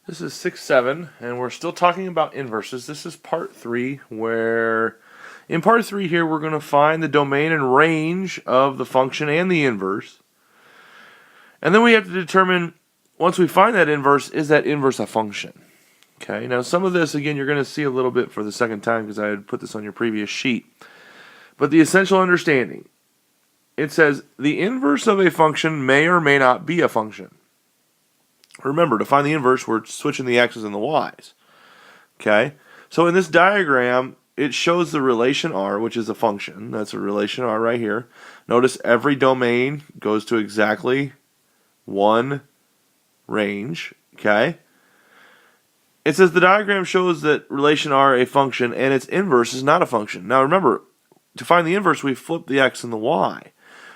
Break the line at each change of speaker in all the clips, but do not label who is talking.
This is 6-7, and we're still talking about inverses. This is part 3, where in part 3 here we're going to find the domain and range of the function and the inverse. And then we have to determine, once we find that inverse, is that inverse a function? Okay, now some of this, again, you're going to see a little bit for the second time because I had put this on your previous sheet. But the essential understanding, it says the inverse of a function may or may not be a function. Remember, to find the inverse, we're switching the x's and the y's. Okay? So in this diagram, it shows the relation R, which is a function. That's a relation R right here. Notice every domain goes to exactly one range. Okay? It says the diagram shows that relation R a function and its inverse is not a function. Now remember, to find the inverse, we flip the x and the y.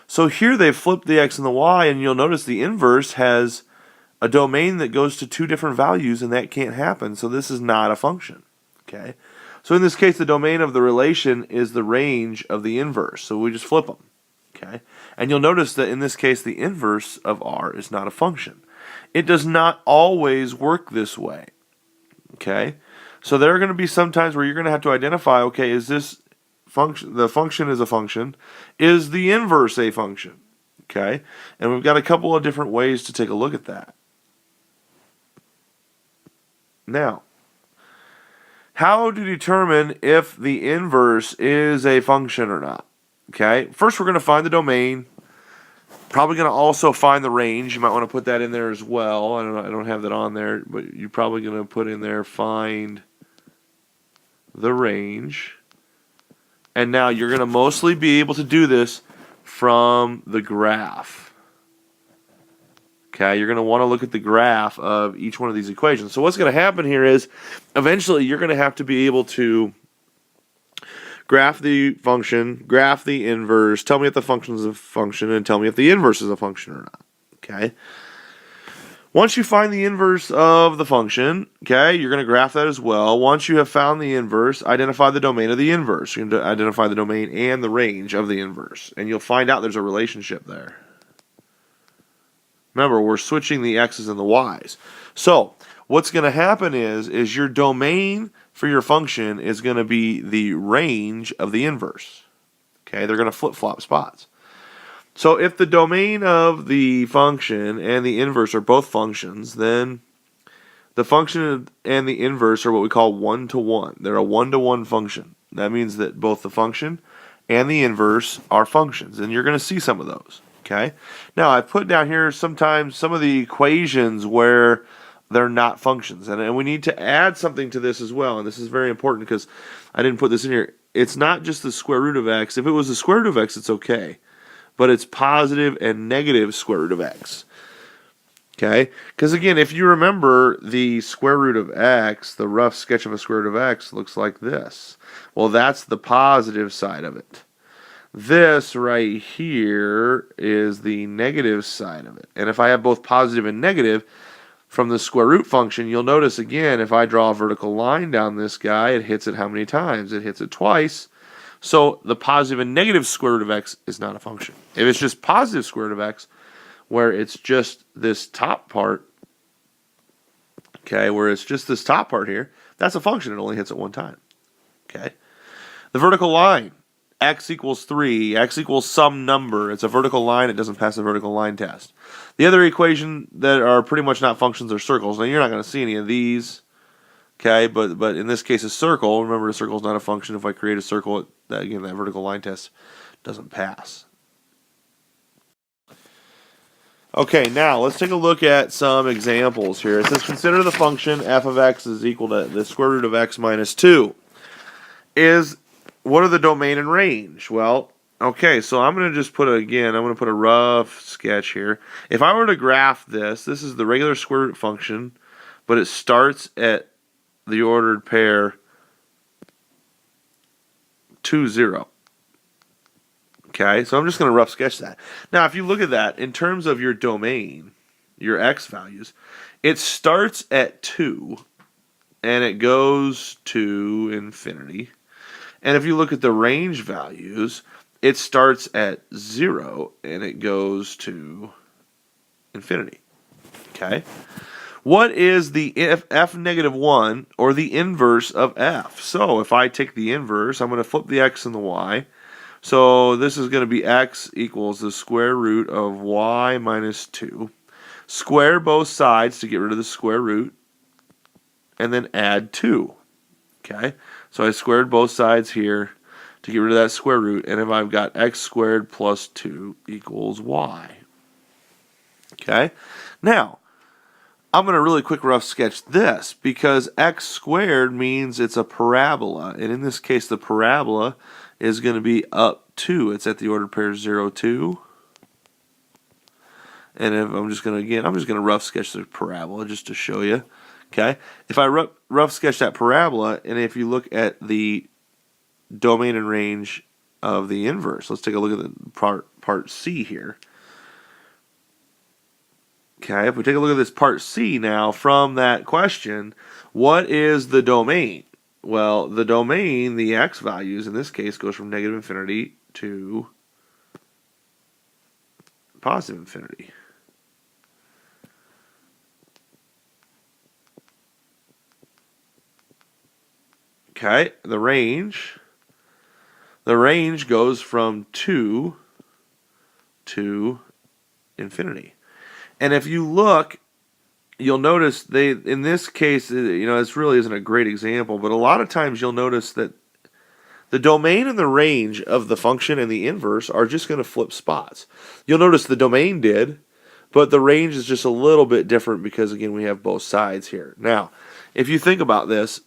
So here they've flipped the x and the y, and you'll notice the inverse has a domain that goes to two different values, and that can't happen, so this is not a function. Okay, so in this case, the domain of the relation is the range of the inverse, so we just flip them. Okay, and you'll notice that in this case, the inverse of R is not a function. It does not always work this way. Okay, so there are going to be some times where you're going to have to identify, okay, is this function, the function is a function, is the inverse a function? Okay, and we've got a couple of different ways to take a look at that. Now, how to determine if the inverse is a function or not? Okay, first we're going to find the domain. Probably going to also find the range. You might want to put that in there as well. I don't have that on there, but you're probably going to put in there find the range. And now you're going to mostly be able to do this from the graph. Okay, you're going to want to look at the graph of each one of these equations. So what's going to happen here is, eventually you're going to have to be able to graph the function, graph the inverse, tell me if the function is a function, and tell me if the inverse is a function or not. Okay. Once you find the inverse of the function, okay, you're going to graph that as well. Once you have found the inverse, identify the domain of the inverse. You're going to identify the domain and the range of the inverse, and you'll find out there's a relationship there. Remember, we're switching the x's and the y's. So what's going to happen is your domain for your function is going to be the range of the inverse. Okay, they're going to flip-flop spots. So if the domain of the function and the inverse are both functions, then the function and the inverse are what we call one-to-one. They're a one-to-one function. That means that both the function and the inverse are functions, and you're going to see some of those. Okay. Now I put down here sometimes some of the equations where they're not functions, and we need to add something to this as well. And this is very important because I didn't put this in here. It's not just the square root of x. If it was the square root of x, it's okay, but it's positive and negative square root of x. Okay, because again, if you remember the square root of x, the rough sketch of a square root of x looks like this. Well, that's the positive side of it. This right here is the negative side of it. And if I have both positive and negative from the square root function, you'll notice again, if I draw a vertical line down this guy, it hits it how many times? It hits it twice. So the positive and negative square root of x is not a function. If it's just positive square root of x, where it's just this top part, okay, where it's just this top part here, that's a function. It only hits it one time. Okay. The vertical line. X equals 3, x equals some number. It's a vertical line, it doesn't pass the vertical line test. The other equation that are pretty much not functions are circles. Now you're not going to see any of these, okay, but in this case a circle, remember a circle is not a function. If I create a circle, again, that vertical line test doesn't pass. Okay, now let's take a look at some examples here. It says consider the function f of x is equal to the square root of x minus 2. What are the domain and range? Well, okay, so I'm going to just put I'm going to put a rough sketch here. If I were to graph this is the regular square root function, but it starts at the ordered pair 2, 0. Okay, so I'm just going to rough sketch that. Now, if you look at that, in terms of your domain, your x values, it starts at 2, and it goes to infinity. And if you look at the range values, it starts at 0 and it goes to infinity. Okay? What is the f negative 1 or the inverse of f? So if I take the inverse, I'm going to flip the x and the y. So this is going to be x equals the square root of y minus 2. Square both sides to get rid of the square root, and then add 2. Okay, so I squared both sides here to get rid of that square root, and if I've got x squared plus 2 equals y. Okay, now I'm going to really quick rough sketch this because x squared means it's a parabola, and in this case the parabola is going to be up 2. It's at the ordered pair 0, 2. And if I'm just going to rough sketch the parabola just to show you. Okay, if I rough sketch that parabola, and if you look at the domain and range of the inverse, let's take a look at the part C here. Okay, if we take a look at this part C now from that question, what is the domain? Well, the domain, the x values in this case, goes from negative infinity to positive infinity. Okay, the range goes from 2 to infinity. And if you look, you'll notice in this case, this really isn't a great example, but a lot of times you'll notice that the domain and the range of the function and the inverse are just going to flip spots. You'll notice the domain did, but the range is just a little bit different because, again, we have both sides here. Now, if you think about this,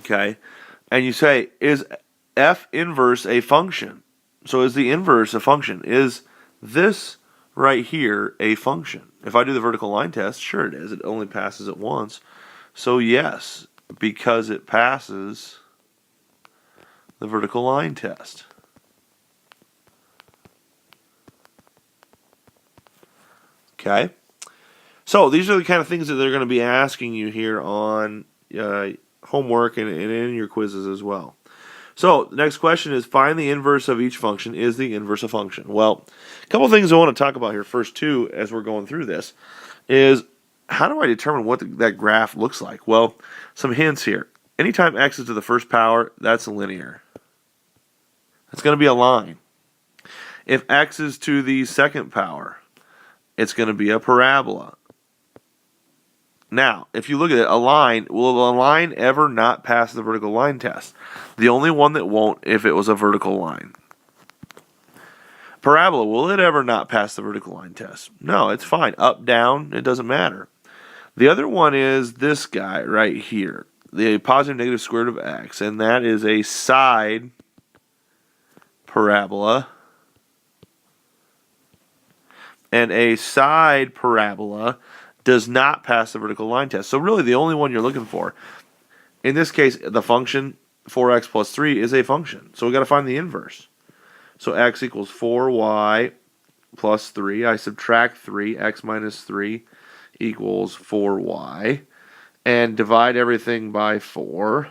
okay, and you say, is f inverse a function? So is the inverse a function? Is this right here a function? If I do the vertical line test, sure it is. It only passes it once. So yes, because it passes the vertical line test. Okay? So these are the kind of things that they're going to be asking you here on homework and in your quizzes as well. So the next question is, find the inverse of each function. Is the inverse a function? Well, a couple things I want to talk about here first too as we're going through this is, how do I determine what that graph looks like? Well, some hints here. Anytime x is to the first power, that's linear. It's going to be a line. If x is to the second power, it's going to be a parabola. Now, if you look at it, a line, will a line ever not pass the vertical line test? The only one that won't if it was a vertical line. Parabola, will it ever not pass the vertical line test? No, it's fine. Up, down, it doesn't matter. The other one is this guy right here, the positive negative square root of x, and that is a side parabola. And a side parabola does not pass the vertical line test. So really the only one you're looking for, in this case, the function 4x plus 3 is a function. So we've got to find the inverse. So x equals 4y plus 3. I subtract 3. X minus 3 equals 4y. And divide everything by 4.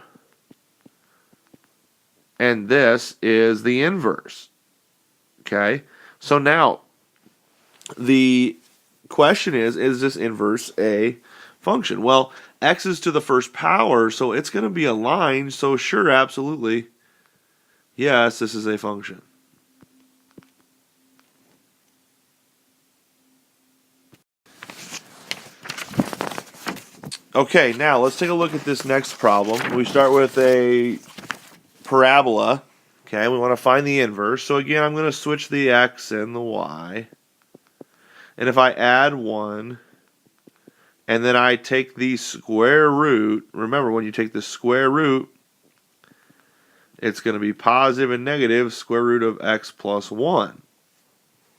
And this is the inverse. Okay? So now, the question is this inverse a function? Well, x is to the first power, so it's going to be a line, so sure, absolutely, yes, this is a function. Okay, now let's take a look at this next problem. We start with a parabola. Okay, we want to find the inverse. So again, I'm going to switch the x and the y. And if I add 1, and then I take the square root, remember when you take the square root, it's going to be positive and negative square root of x plus 1.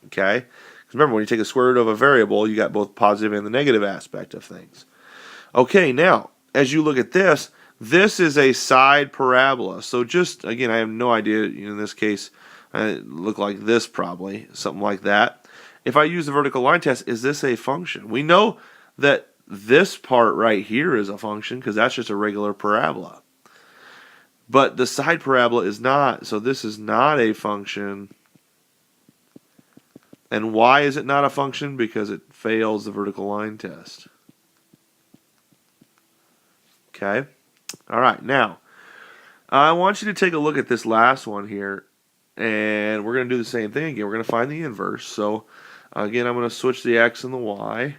Okay? Because remember, when you take the square root of a variable, you got both positive and the negative aspect of things. Okay, now, as you look at this, this is a side parabola. So just, again, I have no idea, in this case, it looked like this probably, something like that. If I use the vertical line test, is this a function? We know that this part right here is a function because that's just a regular parabola. But the side parabola is not, so this is not a function. And why is it not a function? Because it fails the vertical line test. Okay? All right, now, I want you to take a look at this last one here, and we're going to do the same thing again. We're going to find the inverse. So, again, I'm going to switch the x and the y.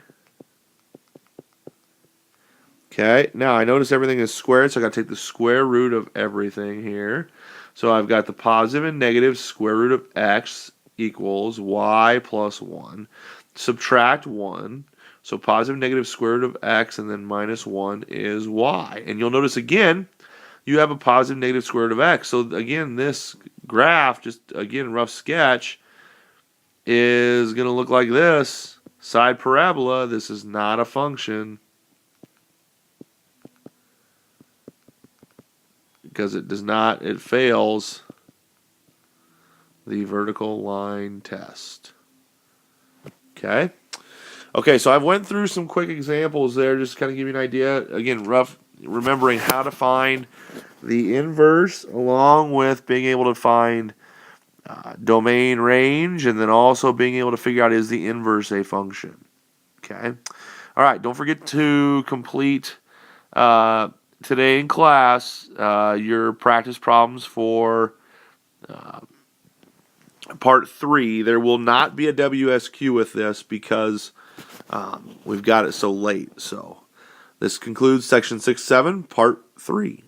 Okay, now I notice everything is squared, so I got to take the square root of everything here. So I've got the positive and negative square root of x equals y plus 1. Subtract 1. So positive negative square root of x and then minus 1 is y. And you'll notice again, you have a positive negative square root of x. So again, this graph, just again, rough sketch, is going to look like this. Side parabola, this is not a function, because it does not, it fails the vertical line test. Okay? Okay, so I've went through some quick examples there, just to kind of give you an idea. Again, rough, remembering how to find the inverse, along with being able to find domain range, and then also being able to figure out, is the inverse a function? Okay? All right, don't forget to complete today in class your practice problems for part 3. There will not be a WSQ with this because we've got it so late. So this concludes section 6-7, part 3.